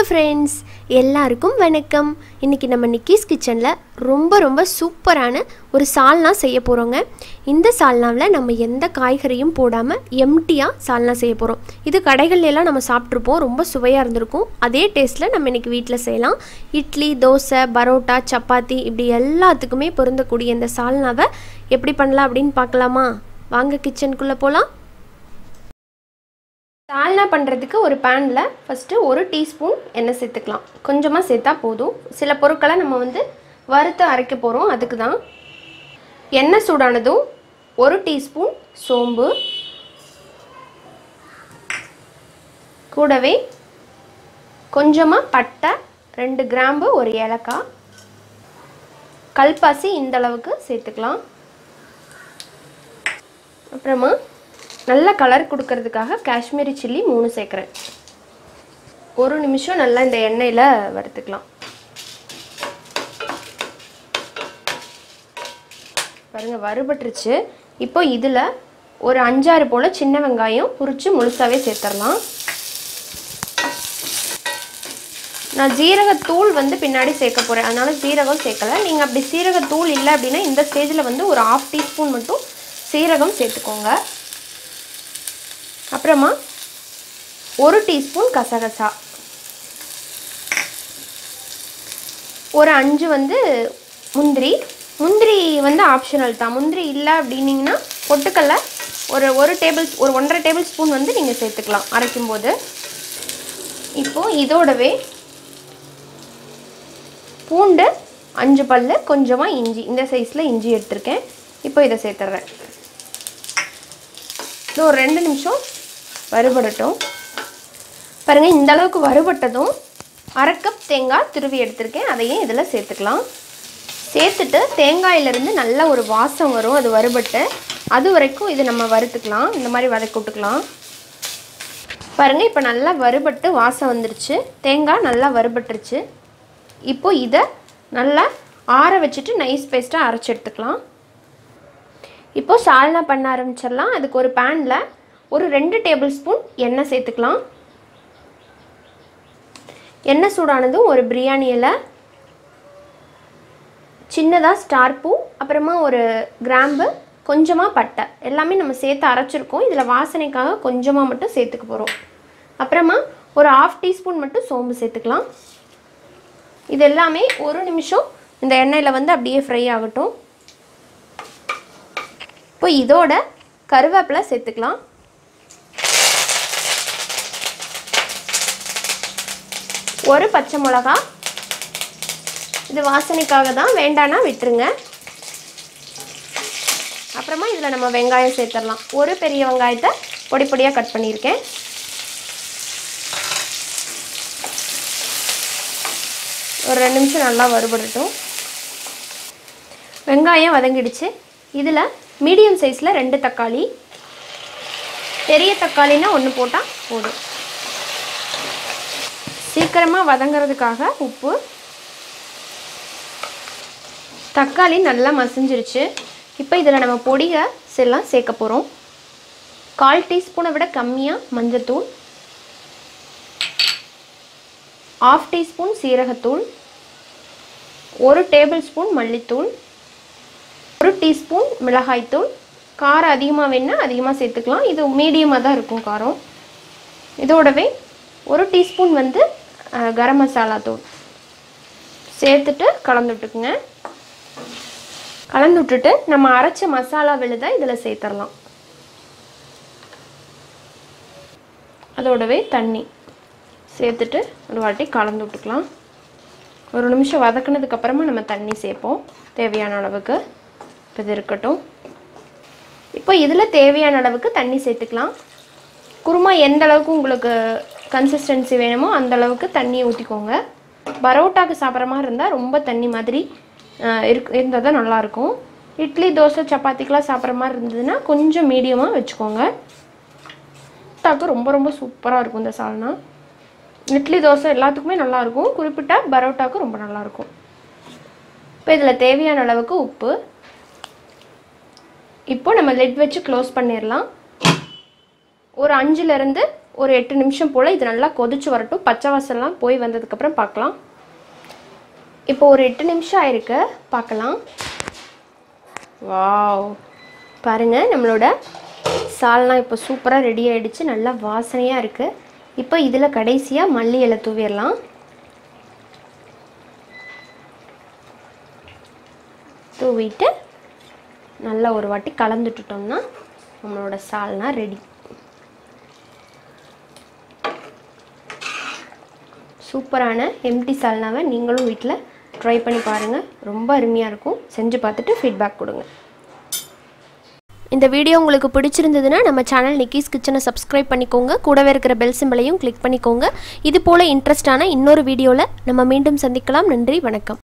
Friends, எல்லாருக்கும் வணக்கம். இன்றைக்கி நம்ம நிக்கிஸ் கிச்சனில் ரொம்ப சூப்பரான ஒரு சால்னா செய்ய போகிறோங்க. இந்த சால்னாவில் நம்ம எந்த காய்கறியும் போடாமல் எம்டியாக சால்னா செய்ய போகிறோம். இது கடைகள்லாம் நம்ம சாப்பிட்ருப்போம், ரொம்ப சுவையாக இருந்திருக்கும். அதே டேஸ்ட்டில் நம்ம இன்றைக்கி வீட்டில் செய்யலாம். இட்லி, தோசை, பரோட்டா, சப்பாத்தி இப்படி எல்லாத்துக்குமே பொருந்தக்கூடிய இந்த சால்னாவை எப்படி பண்ணலாம் அப்படின்னு பார்க்கலாமா? வாங்க கிச்சனுக்குள்ளே போகலாம். சால்னா பண்ணுறதுக்கு ஒரு பேனில் ஃபஸ்ட்டு 1 டீஸ்பூன் எண்ணெய் சேர்த்துக்கலாம். கொஞ்சமாக சேர்த்தா போதும். சில பொருட்களை நம்ம வறுத்து அரைக்க போகிறோம், அதுக்கு தான். எண்ணெய் சூடானதும் 1 டீஸ்பூன் சோம்பு, கூடவே கொஞ்சமாக பட்டை, 2 கிராம்பு, 1 ஏலக்காய், கல்பாசி இந்த அளவுக்கு சேர்த்துக்கலாம். அப்புறமா நல்ல கலர் கொடுக்கறதுக்காக காஷ்மீரி சில்லி 3 சேர்க்குறேன். 1 நிமிஷம் நல்லா இந்த எண்ணெயில் வறுத்துக்கலாம். பாருங்கள், வறுபட்டுருச்சு. இப்போ இதில் ஒரு 5-6 போல் சின்ன வெங்காயம் உரித்து முழுசாகவே சேர்த்துடலாம். நான் ஜீரகத்தூள் பின்னாடி சேர்க்க போகிறேன், அதனால் சீரகம் சேர்க்கலை. நீங்கள் அப்படி சீரகத்தூள் இல்லை அப்படின்னா இந்த ஸ்டேஜில் ஒரு 1/2 டீஸ்பூன் மட்டும் சீரகம் சேர்த்துக்கோங்க. அப்புறமா 1 டீஸ்பூன் கசகசா, ஒரு 5 முந்திரி. முந்திரி ஆப்ஷனல் தான். முந்திரி இல்லை அப்படின்னிங்கன்னா பொட்டுக்கல்ல ஒரு 1.5 டேபிள் ஸ்பூன் நீங்கள் சேர்த்துக்கலாம் அரைக்கும்போது. இப்போது இதோடவே பூண்டு 5 பல், கொஞ்சமாக இஞ்சி, இந்த சைஸில் இஞ்சி எடுத்திருக்கேன். இப்போ இதை சேர்த்துட்றேன். இது ஒரு 2 நிமிஷம் வறுபடட்டும். பாருங்கள், இந்த அளவுக்கு வறுபட்டதும் 1/2 கப் தேங்காய் துருவி எடுத்திருக்கேன், அதையும் இதில் சேர்த்துக்கலாம். சேர்த்துட்டு தேங்காயிலிருந்து நல்ல ஒரு வாசம் வரும், அது வறுபட்டு. அது வரைக்கும் இது நம்ம வறுத்துக்கலாம், இந்த மாதிரி வதக்கி விட்டுக்கலாம். பாருங்கள், இப்போ நல்லா வறுபட்டு வாசம் வந்துருச்சு. தேங்காய் நல்லா வறுபட்டுருச்சு. இப்போது இதை நல்லா ஆற வச்சுட்டு நைஸ் பேஸ்ட்டாக அரைச்சி எடுத்துக்கலாம். இப்போது சால்னா பண்ண ஆரம்பிச்சிடலாம். அதுக்கு ஒரு பேனில் ஒரு 2 டேபிள் ஸ்பூன் எண்ணெய் சேர்த்துக்கலாம். எண்ணெய் சூடானதும் ஒரு பிரியாணி இலை, சின்னதாக ஸ்டார் பூ, அப்புறமா ஒரு கிராம்பு, கொஞ்சமாக பட்டை, எல்லாமே நம்ம சேர்த்து அரைச்சிருக்கோம். இதில் வாசனைக்காக கொஞ்சமாக மட்டும் சேர்த்துக்க போகிறோம். அப்புறமா ஒரு 1/2 டீஸ்பூன் மட்டும் சோம்பு சேர்த்துக்கலாம். இது எல்லாமே 1 நிமிஷம் இந்த எண்ணெயில் அப்படியே ஃப்ரை ஆகட்டும். இப்போ இதோட கருவேப்பிலை சேர்த்துக்கலாம். ஒரு பச்சை மிளகா, இது வாசனைக்காக தான், வேண்டானா விட்டுருங்க. அப்புறமா இதில் நம்ம வெங்காயம் சேர்த்துடலாம். ஒரு பெரிய வெங்காயத்தை பொடி பொடியாக கட் பண்ணியிருக்கேன். ஒரு 2 நிமிஷம் நல்லா வறுபடட்டும். வெங்காயம் வதங்கிடுச்சு. இதில் மீடியம் சைஸில் 2 தக்காளி, பெரிய தக்காளினா 1 போட்டால் போதும். சீக்கிரமாக வதங்கிறதுக்காக உப்பு. தக்காளி நல்லா மசிஞ்சிருச்சு. இப்போ இதில் நம்ம பொடியை எல்லாம் சேர்க்க போகிறோம். 1/4 டீஸ்பூனை விட கம்மியாக மஞ்சத்தூள், 1/2 டீஸ்பூன் சீரகத்தூள், 1 டேபிள் ஸ்பூன் மல்லித்தூள், 1 டீஸ்பூன் மிளகாய்த்தூள். காரம் அதிகமாக வேணுன்னா அதிகமாக சேர்த்துக்கலாம், இது மீடியமாக தான் இருக்கும் காரம். இதோடவே 1 டீஸ்பூன் கரம் மசாலா தூள் சேர்த்துட்டு கலந்து விட்டுக்குங்க. கலந்து விட்டுட்டு நம்ம அரைச்ச மசாலா விழுதை இதில் சேர்த்துடலாம். அதோடவே தண்ணி சேர்த்துட்டு ஒரு வாட்டி கலந்து விட்டுக்கலாம். 1 நிமிஷம் வதக்கினதுக்கப்புறமா நம்ம தண்ணி சேர்ப்போம் தேவையான அளவுக்கு. இப்போ இது இருக்கட்டும். இப்போ இதில் தேவையான அளவுக்கு தண்ணி சேர்த்துக்கலாம். குருமா எந்த அளவுக்கு உங்களுக்கு கன்சிஸ்டன்சி வேணுமோ அந்த அளவுக்கு தண்ணியை ஊற்றிக்கோங்க. பரோட்டாக்கு சாப்பிட்ற மாதிரி இருந்தால் ரொம்ப தண்ணி மாதிரி இருந்தால் தான் நல்லாயிருக்கும். இட்லி, தோசை, சப்பாத்திக்கெலாம் சாப்பிட்ற மாதிரி இருந்ததுன்னா கொஞ்சம் மீடியமாக வச்சுக்கோங்க. பரோட்டாக்கு ரொம்ப சூப்பராக இருக்கும் இந்த சால்னா. இட்லி, தோசை எல்லாத்துக்குமே நல்லாயிருக்கும், குறிப்பிட்ட பரோட்டாவுக்கு ரொம்ப நல்லாயிருக்கும். இப்போ இதில் தேவையான அளவுக்கு உப்பு. இப்போ நம்ம லிட் வச்சு க்ளோஸ் பண்ணிடலாம். ஒரு 5லேருந்து ஒரு 8 நிமிஷம் போல் இது நல்லா கொதிச்சு வரட்டும். பச்சை வாசம்லாம் போய் வந்ததுக்கப்புறம் பார்க்கலாம். இப்போ ஒரு 8 நிமிஷம் ஆயிருக்கு, பார்க்கலாம். வாவ், பாருங்கள் நம்மளோட சால்னா இப்போ சூப்பராக ரெடி ஆகிடுச்சு. நல்லா வாசனையாக இருக்குது. இப்போ இதில் கடைசியாக மல்லி இலை தூவிடலாம். தூவிட்டு நல்லா ஒரு வாட்டி கலந்துட்டுட்டோம்னா நம்மளோட சால்னா ரெடி. சூப்பரான எம்டி சால்னாவை நீங்களும் வீட்டில் ட்ரை பண்ணி பாருங்கள். ரொம்ப அருமையாக இருக்கும். செஞ்சு பார்த்துட்டு ஃபீட்பேக் கொடுங்க. இந்த வீடியோ உங்களுக்கு பிடிச்சிருந்ததுன்னா நம்ம சேனல் நிக்கிஸ் கிச்சனை சப்ஸ்கிரைப் பண்ணிக்கோங்க. கூடவே இருக்கிற பெல் சிம்பலையும் கிளிக் பண்ணிக்கோங்க. இது போல் இன்ட்ரெஸ்டான இன்னொரு வீடியோவில் நம்ம மீண்டும் சந்திக்கலாம். நன்றி, வணக்கம்.